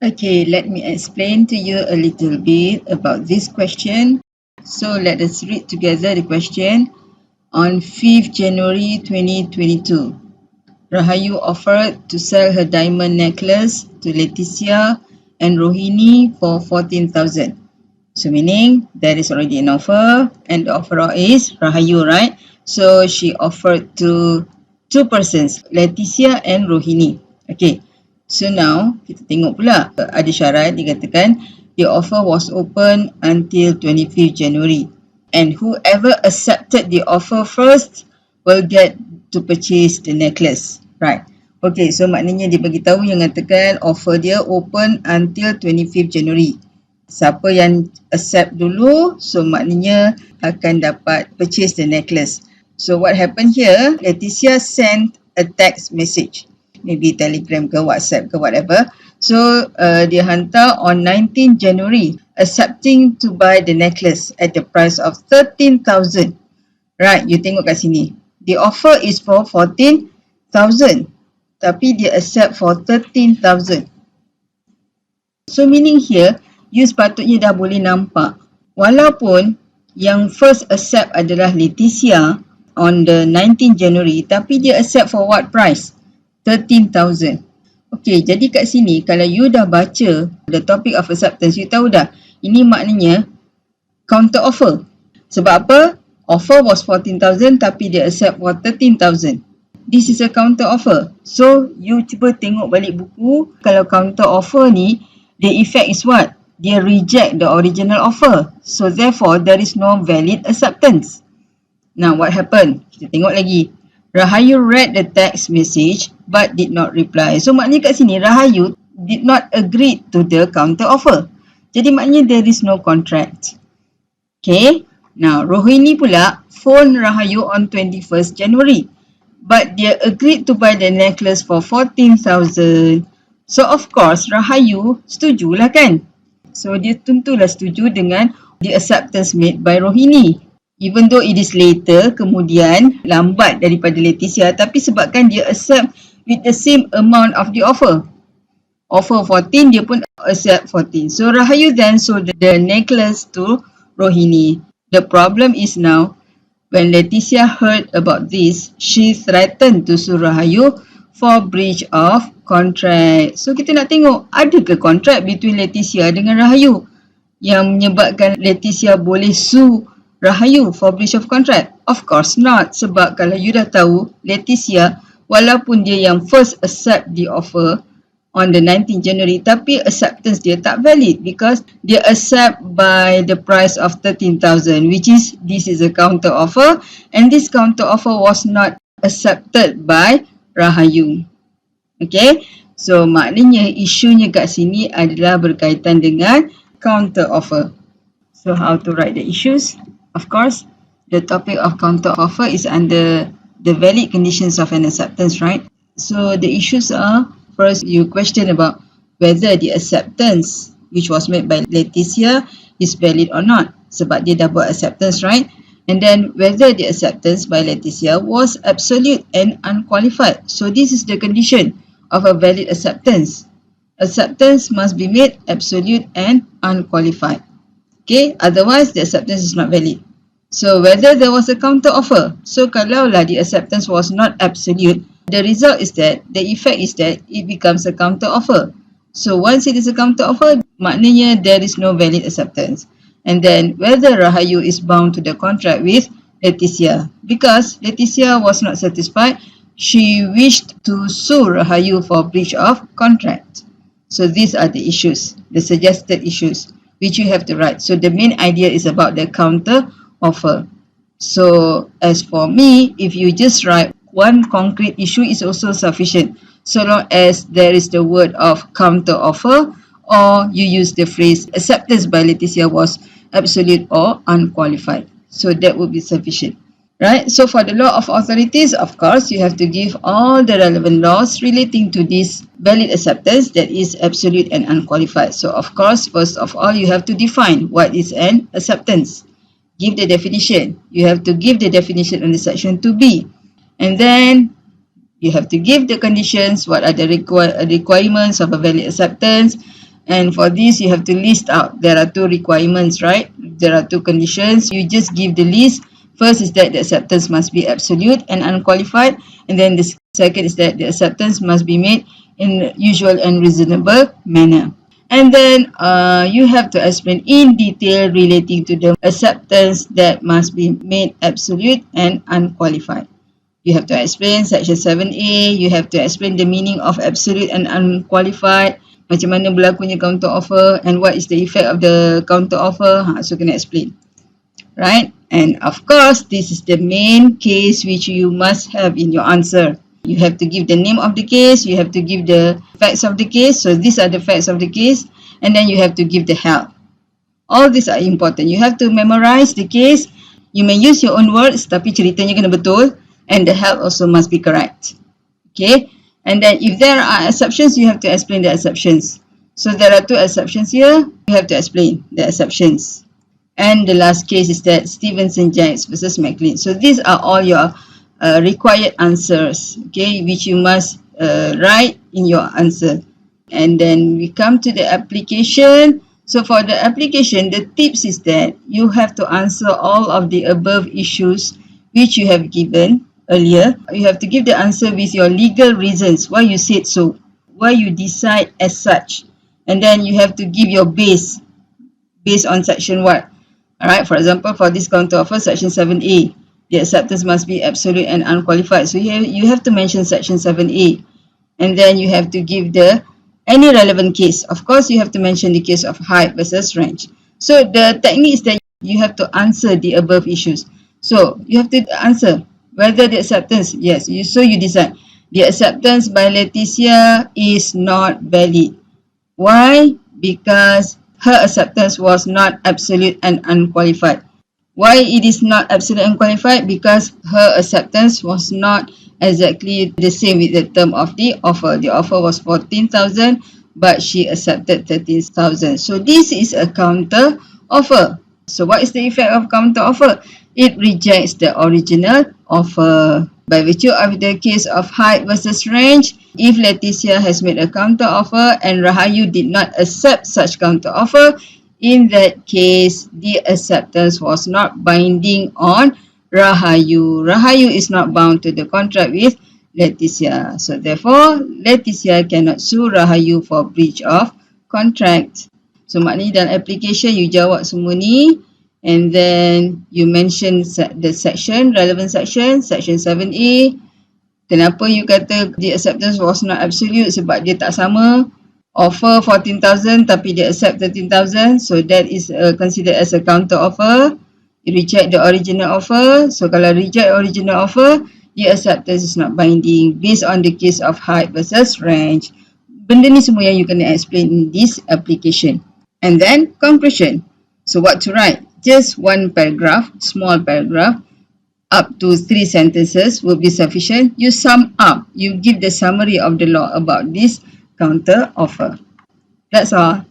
Okay, let me explain to you a little bit about this question. So let us read together the question. On 5th January 2022, Rahayu offered to sell her diamond necklace to Leticia and Rohini for 14,000. So meaning there is already an offer and the offeror is Rahayu, right? So she offered to two persons, Leticia and Rohini. Okay. So now kita tengok pula ada syarat dikatakan the offer was open until 25th January and whoever accepted the offer first will get to purchase the necklace. Right. Okay, so maknanya dia beritahu yang katakan offer dia open until 25th January. Siapa yang accept dulu, so maknanya akan dapat purchase the necklace. So what happened here, Leticia sent a text message, maybe Telegram ke WhatsApp ke whatever. So dia hantar on 19 January accepting to buy the necklace at the price of 13,000. Right, you tengok kat sini. The offer is for 14,000 tapi dia accept for 13,000. So meaning here, you sepatutnya dah boleh nampak. Walaupun yang first accept adalah Leticia on the 19 January, tapi dia accept for what price? 13,000. Okay, jadi kat sini kalau you dah baca the topic of acceptance, you tahu dah ini maknanya counter offer. Sebab apa? Offer was 14,000 tapi dia accept for 13,000. This is a counter offer. So you cuba tengok balik buku. Kalau counter offer ni, the effect is what? Dia reject the original offer. So therefore, there is no valid acceptance. Now, what happened? Kita tengok lagi. Rahayu read the text message but did not reply. So maknanya kat sini, Rahayu did not agree to the counter offer. Jadi maknanya there is no contract. Okay. Now, Rohini pula phone Rahayu on 21st January. But dia agreed to buy the necklace for 14,000. So of course, Rahayu setujulah kan? So dia tentulah setuju dengan the acceptance made by Rohini. Even though it is later, kemudian lambat daripada Leticia, tapi sebabkan dia accept with the same amount of the offer. Offer 14, dia pun accept 14. So Rahayu then sold the necklace to Rohini. The problem is now, when Leticia heard about this, she threatened to sue Rahayu for breach of contract. So kita nak tengok, adakah contract between Leticia dengan Rahayu yang menyebabkan Leticia boleh sue Rahayu for breach of contract? Of course not. Sebab kalau you dah tahu, Leticia walaupun dia yang first accept the offer on the 19th January, tapi acceptance dia tak valid because dia accept by the price of 13,000, which is, this is a counter offer and this counter offer was not accepted by Rahayu. Okay, so maknanya isunya kat sini adalah berkaitan dengan counter offer. So how to write the issues? Of course, the topic of counter offer is under the valid conditions of an acceptance, right? So the issues are, first, you question about whether the acceptance which was made by Leticia is valid or not. Sebab dia dah buat acceptance, right? And then whether the acceptance by Leticia was absolute and unqualified. So this is the condition of a valid acceptance. Acceptance must be made absolute and unqualified. Okay, otherwise the acceptance is not valid. So whether there was a counter offer. So kalaulah the acceptance was not absolute, the result is that, the effect is that it becomes a counter offer. So once it is a counter offer, maknanya there is no valid acceptance. And then whether Rahayu is bound to the contract with Leticia. Because Leticia was not satisfied, she wished to sue Rahayu for breach of contract. So these are the issues, the suggested issues, which you have to write. So the main idea is about the counter offer. So as for me, if you just write one concrete issue is also sufficient, so long as there is the word of counter offer or you use the phrase acceptance by Leticia was absolute or unqualified. So that would be sufficient. Right? So for the law of authorities, of course, you have to give all the relevant laws relating to this valid acceptance that is absolute and unqualified. So of course, first of all, you have to define what is an acceptance. Give the definition. You have to give the definition under section 2B. And then you have to give the conditions, what are the requirements of a valid acceptance. And for this, you have to list out. There are two requirements, right? There are two conditions. You just give the list. First is that the acceptance must be absolute and unqualified. And then the second is that the acceptance must be made in usual and reasonable manner. And then you have to explain in detail relating to the acceptance that must be made absolute and unqualified. You have to explain section 7A, you have to explain the meaning of absolute and unqualified, macam mana berlakunya counter offer and what is the effect of the counter offer. So kena explain. Right? And of course, this is the main case which you must have in your answer. You have to give the name of the case, you have to give the facts of the case. So these are the facts of the case, and then you have to give the help. All these are important. You have to memorize the case. You may use your own words, tapi ceritanya kena betul, and the help also must be correct. Okay? And then if there are exceptions, you have to explain the exceptions. So there are two exceptions here. You have to explain the exceptions. And the last case is that Stevenson Jacks versus McLean. So these are all your required answers, okay, which you must write in your answer. And then we come to the application. So for the application, the tips is that you have to answer all of the above issues which you have given earlier. You have to give the answer with your legal reasons, why you said so, why you decide as such. And then you have to give your base, based on section what. Alright, for example, for this counteroffer, section 7A, the acceptance must be absolute and unqualified. So you have to mention section 7A. And then you have to give the any relevant case. Of course, you have to mention the case of height versus range. So the technique is that you have to answer the above issues. So you have to answer whether the acceptance, yes, so you decide. The acceptance by Leticia is not valid. Why? Because her acceptance was not absolute and unqualified. Why it is not absolute and unqualified? Because her acceptance was not exactly the same with the term of the offer. The offer was 14,000, but she accepted 13,000. So this is a counter offer. So what is the effect of counter offer? It rejects the original offer. By virtue of the case of height versus range, if Leticia has made a counter offer and Rahayu did not accept such counter offer, in that case, the acceptance was not binding on Rahayu. Rahayu is not bound to the contract with Leticia. So therefore, Leticia cannot sue Rahayu for breach of contract. So maknanya dalam application, you jawab semua ni. And then you mention the section, relevant section, section 7A. Kenapa you kata the acceptance was not absolute? Sebab dia tak sama. Offer 14,000 tapi dia accept 13,000. So that is considered as a counter offer. You reject the original offer. So kalau reject original offer, the acceptance is not binding based on the case of height versus range. Benda ni semua yang you kena explain in this application. And then conclusion. So what to write? Just one paragraph, small paragraph, up to 3 sentences will be sufficient. You sum up, you give the summary of the law about this counter offer. That's all.